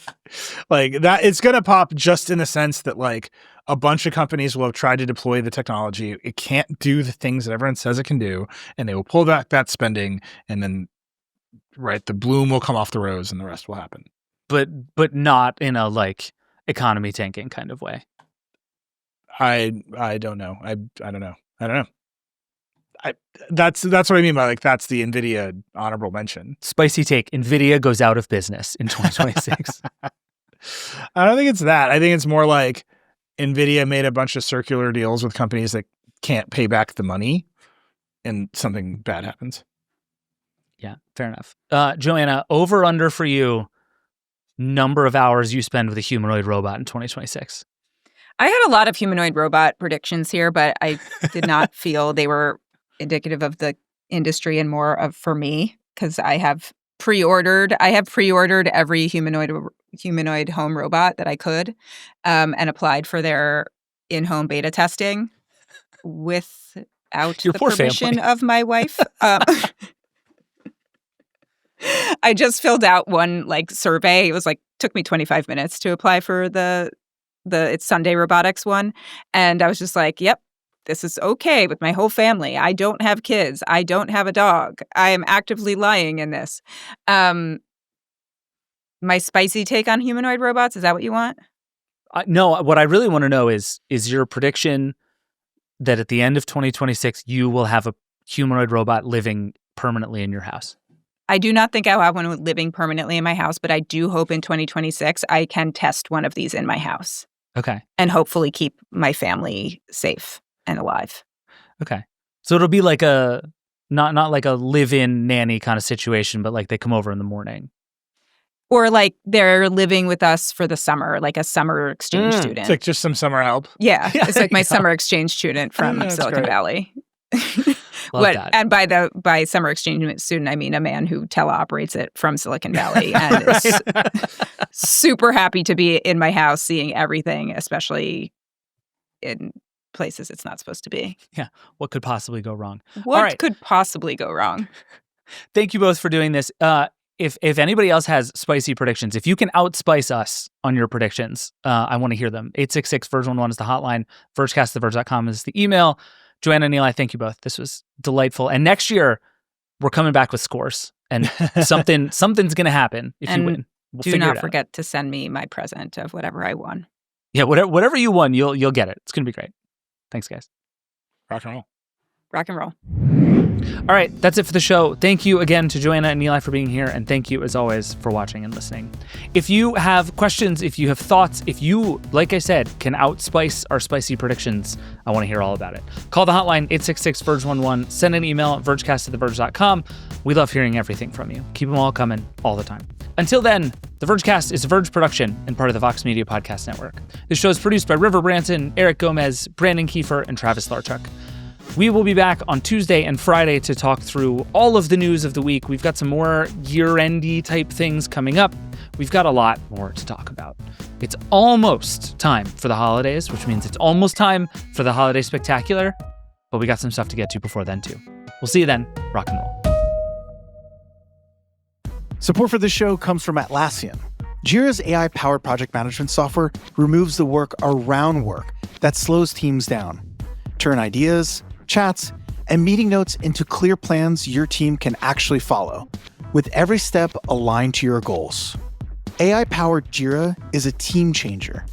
Like that, it's gonna pop just in the sense that like a bunch of companies will have tried to deploy the technology. It can't do the things that everyone says it can do, and they will pull back that spending, and then the bloom will come off the rose, and the rest will happen. But not in a like economy tanking kind of way. I don't know. I don't know. That's what I mean by like that's the NVIDIA honorable mention. Spicy take: NVIDIA goes out of business in 2026. I don't think it's that. I think it's more like NVIDIA made a bunch of circular deals with companies that can't pay back the money, and something bad happens. Yeah, fair enough. Joanna, over under for you, number of hours you spend with a humanoid robot in 2026. I had a lot of humanoid robot predictions here, but I did not feel they were indicative of the industry and more of for me, because I have pre-ordered every humanoid home robot that I could, and applied for their in-home beta testing without Your the poor permission family. of my wife. I just filled out one like survey. It was like took me 25 minutes to apply for the it's Sunday Robotics one, and I was just like, yep, this is okay with my whole family. I don't have kids. I don't have a dog. I am actively lying in this. My spicy take on humanoid robots, is that what you want? No, what I really want to know is your prediction that at the end of 2026 you will have a humanoid robot living permanently in your house? I do not think I'll have one living permanently in my house, but I do hope in 2026 I can test one of these in my house. Okay. And hopefully keep my family safe and alive. Okay. So it'll be like a not like a live-in nanny kind of situation, but like they come over in the morning. Or like they're living with us for the summer, like a summer exchange student. It's like just some summer help. Yeah, it's like my summer exchange student from Silicon Valley. Love that. And by summer exchange student, I mean a man who teleoperates it from Silicon Valley and is super happy to be in my house, seeing everything, especially in places it's not supposed to be. Yeah. What could possibly go wrong? What could possibly go wrong? Thank you both for doing this. If anybody else has spicy predictions, if you can outspice us on your predictions, I want to hear them. 866-VERGE11 is the hotline. Vergecast@theverge.com is the email. Joanna and Nilay, thank you both. This was delightful. And next year, we're coming back with scores. And something's going to happen if you win. We'll do not forget to send me my present of whatever I won. Yeah, whatever you won, you'll get it. It's going to be great. Thanks, guys. Rock and roll. Rock and roll. All right, that's it for the show. Thank you again to Joanna and Nilay for being here, and thank you, as always, for watching and listening. If you have questions, if you have thoughts, if you, like I said, can outspice our spicy predictions, I want to hear all about it. Call the hotline, 866-VERGE11. Send an email at vergecast@theverge.com. We love hearing everything from you. Keep them all coming all the time. Until then, the Vergecast is a Verge production and part of the Vox Media Podcast Network. This show is produced by River Branson, Eric Gomez, Brandon Kiefer, and Travis Larchuk. We will be back on Tuesday and Friday to talk through all of the news of the week. We've got some more year-endy type things coming up. We've got a lot more to talk about. It's almost time for the holidays, which means it's almost time for the holiday spectacular, but we got some stuff to get to before then too. We'll see you then. Rock and roll. Support for this show comes from Atlassian. Jira's AI-powered project management software removes the work around work that slows teams down. Turn ideas, chats, and meeting notes into clear plans your team can actually follow, with every step aligned to your goals. AI-powered Jira is a team changer.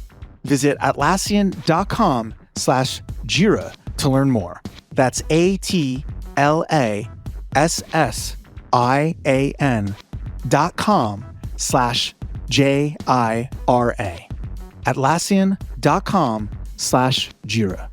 Visit Atlassian.com/Jira to learn more. That's ATLASSIAN.com/JIRA. Atlassian.com/Jira.